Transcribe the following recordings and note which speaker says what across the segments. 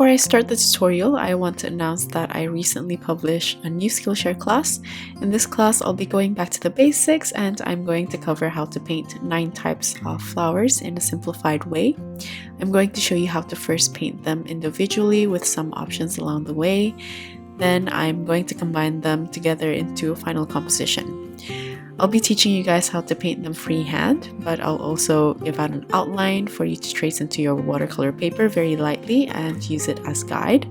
Speaker 1: Before I start the tutorial, I want to announce that I recently published a new Skillshare class. In this class, I'll be going back to the basics and I'm going to cover how to paint 9 types of flowers in a simplified way. I'm going to show you how to first paint them individually with some options along the way. Then I'm going to combine them together into a final composition. I'll be teaching you guys how to paint them freehand, but I'll also give out an outline for you to trace into your watercolor paper very lightly and use it as guide.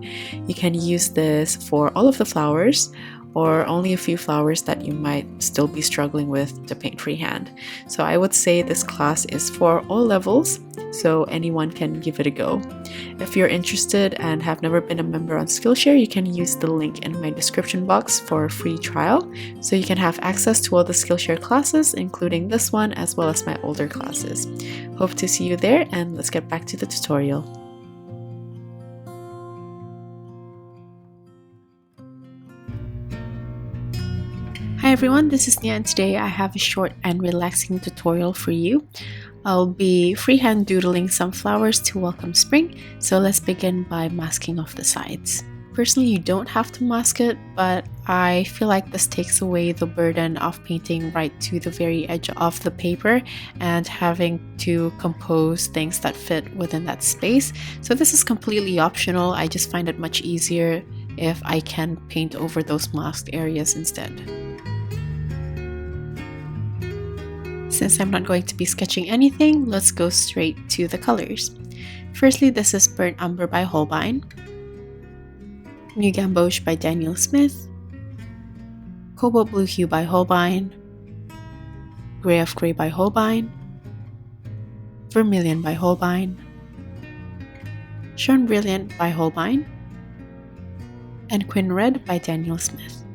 Speaker 1: You can use this for all of the flowers or only a few flowers that you might still be struggling with to paint freehand. So I would say this class is for all levels, so anyone can give it a go. If you're interested and have never been a member on Skillshare, you can use the link in my description box for a free trial, so you can have access to all the Skillshare classes, including this one as well as my older classes. Hope to see you there, and let's get back to the tutorial. Hi everyone, this is Nia and today I have a short and relaxing tutorial for you. I'll be freehand doodling some flowers to welcome spring, so let's begin by masking off the sides. Personally, you don't have to mask it, but I feel like this takes away the burden of painting right to the very edge of the paper and having to compose things that fit within that space. So this is completely optional. I just find it much easier if I can paint over those masked areas instead. Since I'm not going to be sketching anything, let's go straight to the colors. Firstly, this is Burnt Umber by Holbein, New Gamboge by Daniel Smith, Cobalt Blue Hue by Holbein, Grey of Grey by Holbein, Vermilion by Holbein, Jaune Brilliant by Holbein, and Quin Red by Daniel Smith.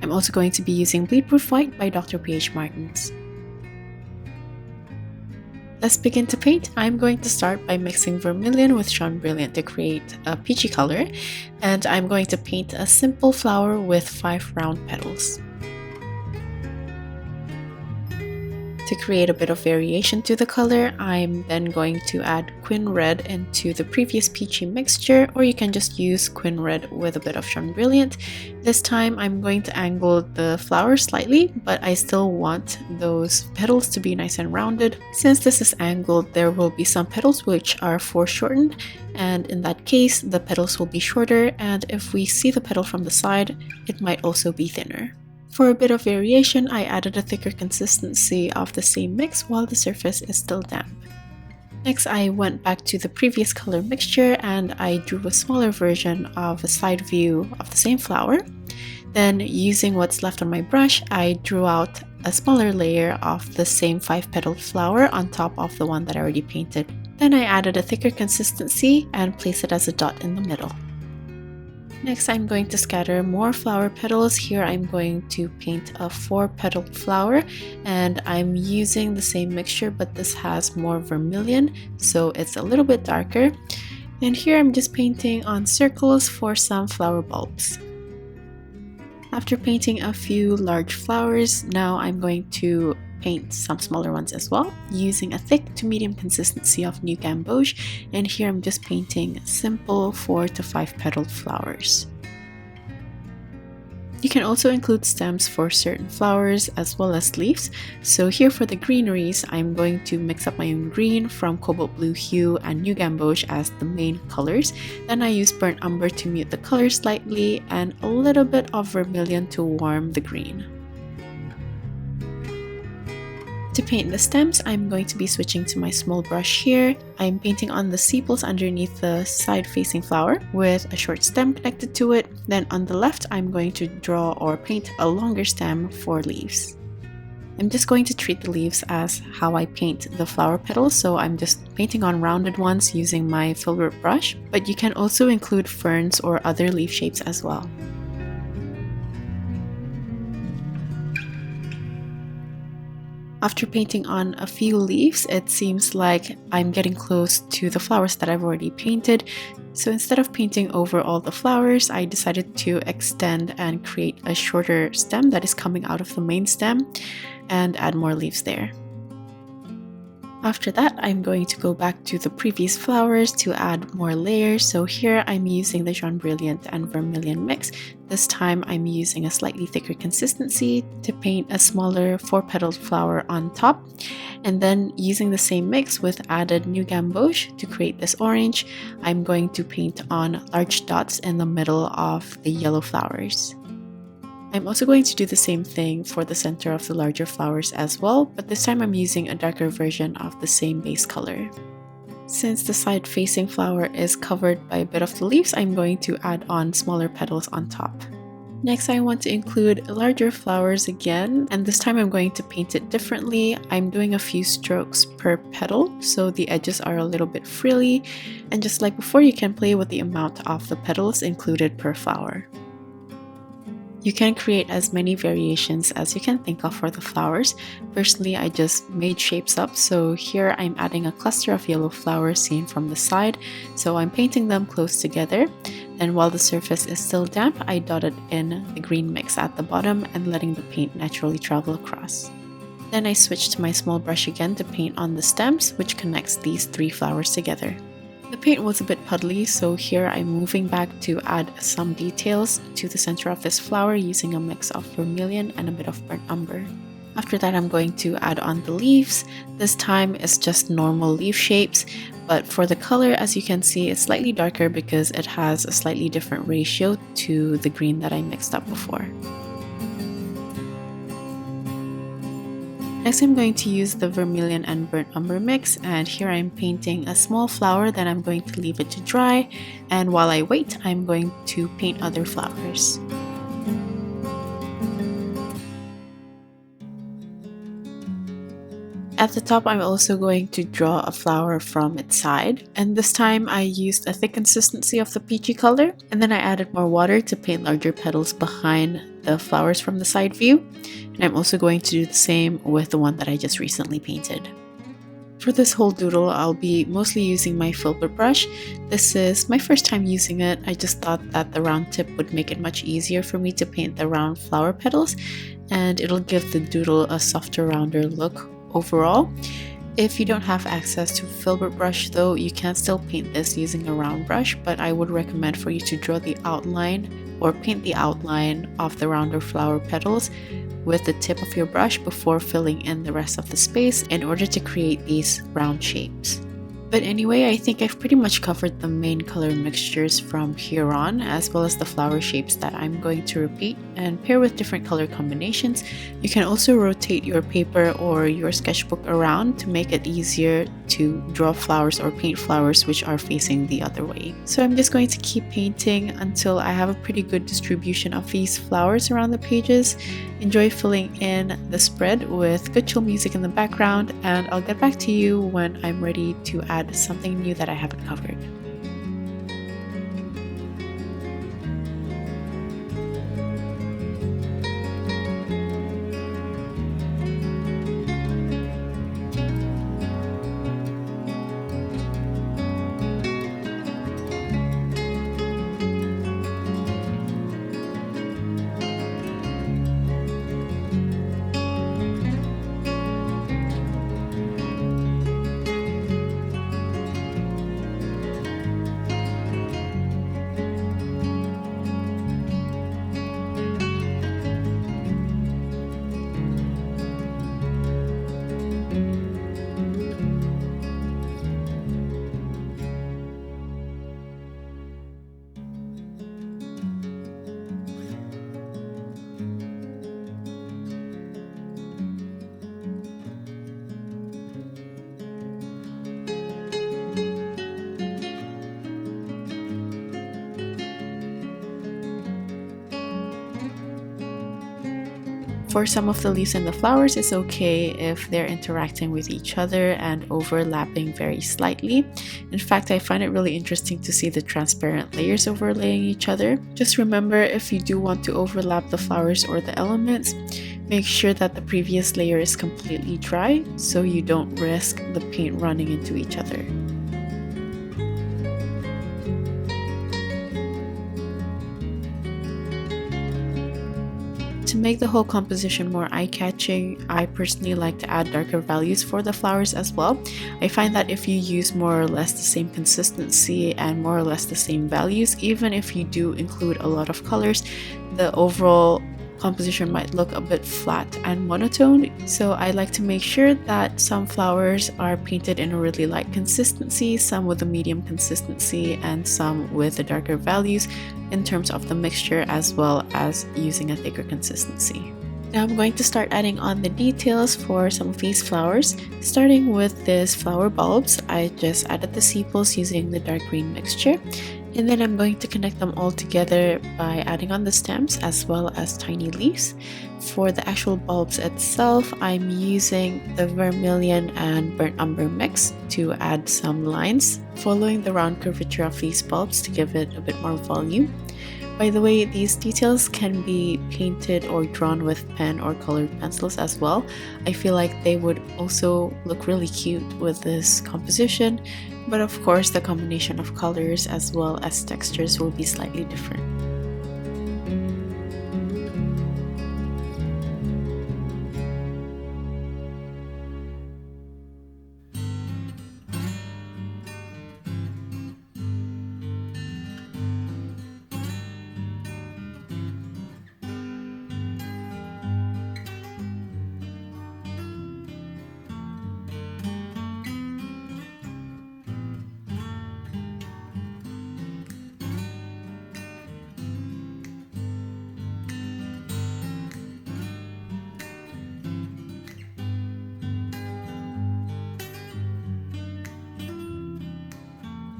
Speaker 1: I'm also going to be using Bleedproof White by Dr. P.H. Martins. Let's begin to paint. I'm going to start by mixing Vermilion with Jaune Brilliant to create a peachy color, and I'm going to paint a simple flower with 5 round petals. To create a bit of variation to the color, I'm then going to add Quin Red into the previous peachy mixture, or you can just use Quin Red with a bit of Jaune Brilliant. This time I'm going to angle the flower slightly, but I still want those petals to be nice and rounded. Since this is angled, there will be some petals which are foreshortened, and in that case the petals will be shorter, and if we see the petal from the side, it might also be thinner. For a bit of variation, I added a thicker consistency of the same mix while the surface is still damp. Next, I went back to the previous color mixture and I drew a smaller version of a side view of the same flower. Then, using what's left on my brush, I drew out a smaller layer of the same 5-petaled flower on top of the one that I already painted. Then I added a thicker consistency and placed it as a dot in the middle. Next, I'm going to scatter more flower petals. Here I'm going to paint a 4-petaled flower, and I'm using the same mixture, but this has more vermilion, so it's a little bit darker. And here I'm just painting on circles for some flower bulbs. After painting a few large flowers, now I'm going to paint some smaller ones as well, using a thick to medium consistency of New Gamboge, and here I'm just painting simple 4 to 5 petaled flowers. You can also include stems for certain flowers as well as leaves, so here for the greeneries, I'm going to mix up my own green from Cobalt Blue Hue and New Gamboge as the main colors. Then I use Burnt Umber to mute the color slightly and a little bit of Vermilion to warm the green. To paint the stems, I'm going to be switching to my small brush here. I'm painting on the sepals underneath the side-facing flower with a short stem connected to it. Then on the left, I'm going to draw or paint a longer stem for leaves. I'm just going to treat the leaves as how I paint the flower petals, so I'm just painting on rounded ones using my Filbert brush, but you can also include ferns or other leaf shapes as well. After painting on a few leaves, it seems like I'm getting close to the flowers that I've already painted. So instead of painting over all the flowers, I decided to extend and create a shorter stem that is coming out of the main stem and add more leaves there. After that, I'm going to go back to the previous flowers to add more layers. So here I'm using the Jaune Brilliant and Vermilion mix. This time I'm using a slightly thicker consistency to paint a smaller 4-petaled flower on top. And then using the same mix with added new Gamboge to create this orange, I'm going to paint on large dots in the middle of the yellow flowers. I'm also going to do the same thing for the center of the larger flowers as well, but this time I'm using a darker version of the same base color. Since the side-facing flower is covered by a bit of the leaves, I'm going to add on smaller petals on top. Next, I want to include larger flowers again, and this time I'm going to paint it differently. I'm doing a few strokes per petal, so the edges are a little bit frilly, and just like before, you can play with the amount of the petals included per flower. You can create as many variations as you can think of for the flowers. Personally, I just made shapes up, so here I'm adding a cluster of yellow flowers seen from the side, so I'm painting them close together. Then while the surface is still damp, I dotted in the green mix at the bottom and letting the paint naturally travel across. Then I switched to my small brush again to paint on the stems, which connects these 3 flowers together. The paint was a bit puddly, so here I'm moving back to add some details to the center of this flower using a mix of vermilion and a bit of burnt umber. After that, I'm going to add on the leaves. This time it's just normal leaf shapes, but for the color, as you can see, it's slightly darker because it has a slightly different ratio to the green that I mixed up before. Next, I'm going to use the vermilion and burnt umber mix, and here I'm painting a small flower, then I'm going to leave it to dry, and while I wait, I'm going to paint other flowers. At the top, I'm also going to draw a flower from its side, and this time I used a thick consistency of the peachy color, and then I added more water to paint larger petals behind the flowers from the side view, and I'm also going to do the same with the one that I just recently painted. For this whole doodle, I'll be mostly using my Filbert brush. This is my first time using it. I just thought that the round tip would make it much easier for me to paint the round flower petals, and it'll give the doodle a softer, rounder look overall. If you don't have access to a Filbert brush though, you can still paint this using a round brush, but I would recommend for you to draw the outline or paint the outline of the rounder flower petals with the tip of your brush before filling in the rest of the space in order to create these round shapes. But anyway, I think I've pretty much covered the main color mixtures from here on, as well as the flower shapes that I'm going to repeat and pair with different color combinations. You can also rotate your paper or your sketchbook around to make it easier to draw flowers or paint flowers which are facing the other way. So I'm just going to keep painting until I have a pretty good distribution of these flowers around the pages. Enjoy filling in the spread with good chill music in the background, and I'll get back to you when I'm ready to add something new that I haven't covered. For some of the leaves and the flowers, it's okay if they're interacting with each other and overlapping very slightly. In fact, I find it really interesting to see the transparent layers overlaying each other. Just remember, if you do want to overlap the flowers or the elements, make sure that the previous layer is completely dry so you don't risk the paint running into each other. To to make the whole composition more eye-catching, I personally like to add darker values for the flowers as well. I find that if you use more or less the same consistency and more or less the same values, even if you do include a lot of colors, the overall composition might look a bit flat and monotone. So I like to make sure that some flowers are painted in a really light consistency, some with a medium consistency, and some with the darker values in terms of the mixture, as well as using a thicker consistency. Now I'm going to start adding on the details for some of these flowers. Starting with this flower bulbs, I just added the sepals using the dark green mixture. And then I'm going to connect them all together by adding on the stems as well as tiny leaves. For the actual bulbs itself, I'm using the vermilion and burnt umber mix to add some lines, following the round curvature of these bulbs to give it a bit more volume. By the way, these details can be painted or drawn with pen or colored pencils as well. I feel like they would also look really cute with this composition, but of course the combination of colors as well as textures will be slightly different.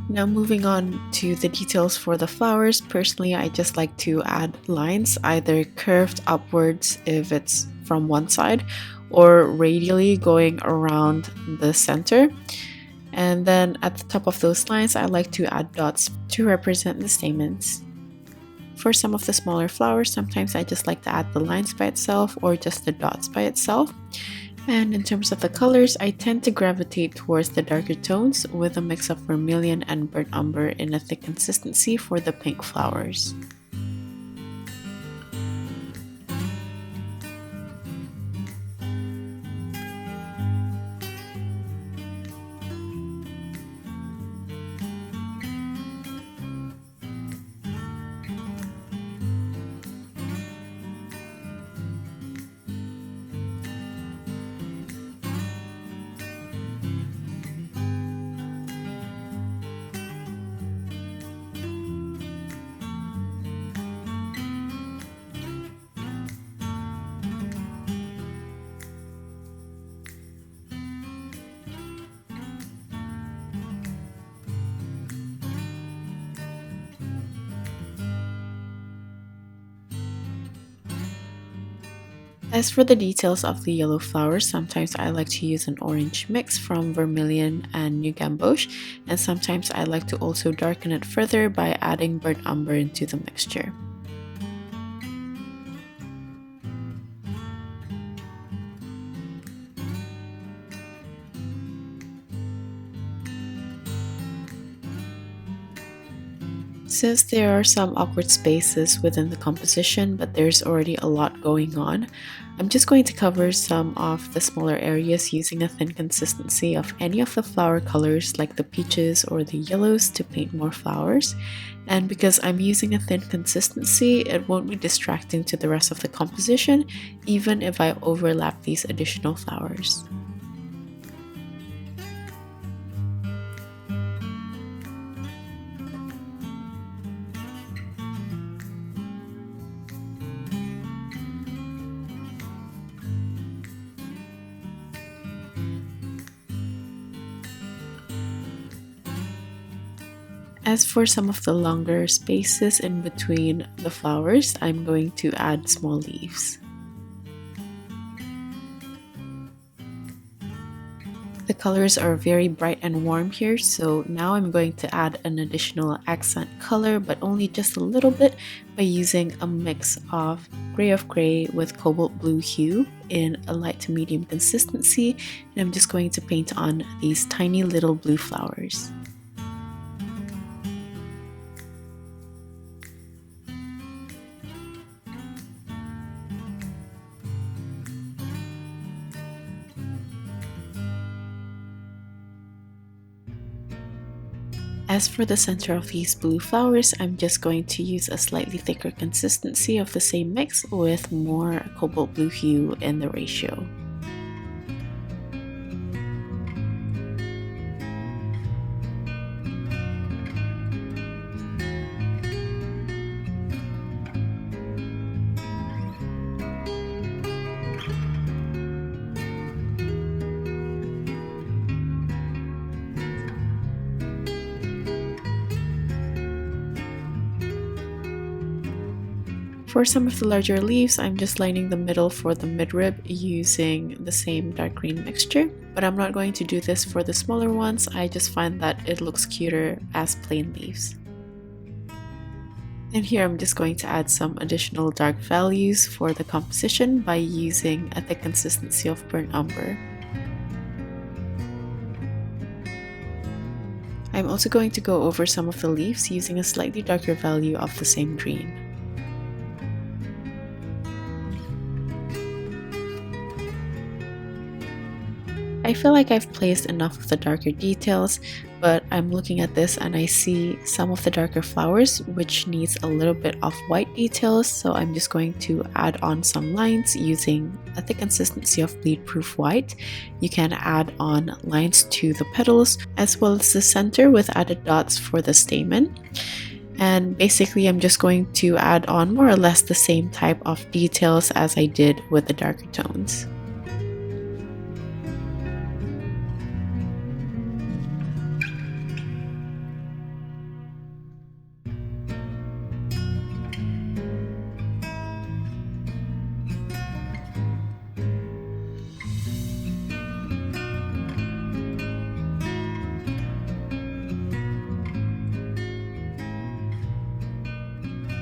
Speaker 1: Now moving on to the details for the flowers, personally I just like to add lines, either curved upwards if it's from one side or radially going around the center. And then at the top of those lines I like to add dots to represent the stamens. For some of the smaller flowers, sometimes I just like to add the lines by itself or just the dots by itself. And in terms of the colors, I tend to gravitate towards the darker tones with a mix of vermilion and burnt umber in a thick consistency for the pink flowers. As for the details of the yellow flowers, sometimes I like to use an orange mix from Vermilion and New Gamboge, and sometimes I like to also darken it further by adding burnt umber into the mixture. Since there are some awkward spaces within the composition, but there's already a lot going on, I'm just going to cover some of the smaller areas using a thin consistency of any of the flower colors like the peaches or the yellows to paint more flowers. And because I'm using a thin consistency, it won't be distracting to the rest of the composition, even if I overlap these additional flowers. As for some of the longer spaces in between the flowers, I'm going to add small leaves. The colors are very bright and warm here, so now I'm going to add an additional accent color, but only just a little bit, by using a mix of gray with cobalt blue hue in a light to medium consistency, and I'm just going to paint on these tiny little blue flowers. As for the center of these blue flowers, I'm just going to use a slightly thicker consistency of the same mix with more cobalt blue hue in the ratio. For some of the larger leaves, I'm just lining the middle for the midrib using the same dark green mixture, but I'm not going to do this for the smaller ones. I just find that it looks cuter as plain leaves. And here I'm just going to add some additional dark values for the composition by using a thick consistency of burnt umber. I'm also going to go over some of the leaves using a slightly darker value of the same green. I feel like I've placed enough of the darker details, but I'm looking at this and I see some of the darker flowers which needs a little bit of white details, so I'm just going to add on some lines using a thick consistency of bleed proof white. You can add on lines to the petals as well as the center with added dots for the stamen. And basically I'm just going to add on more or less the same type of details as I did with the darker tones.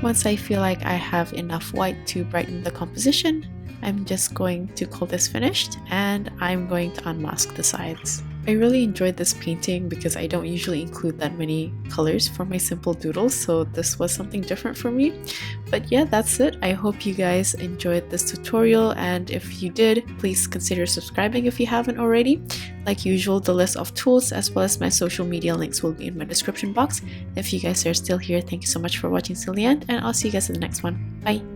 Speaker 1: Once I feel like I have enough white to brighten the composition, I'm just going to call this finished and I'm going to unmask the sides. I really enjoyed this painting because I don't usually include that many colors for my simple doodles, so this was something different for me. But yeah, that's it. I hope you guys enjoyed this tutorial, and if you did, please consider subscribing if you haven't already. Like usual, the list of tools as well as my social media links will be in my description box. If you guys are still here, thank you so much for watching till the end, and I'll see you guys in the next one. Bye!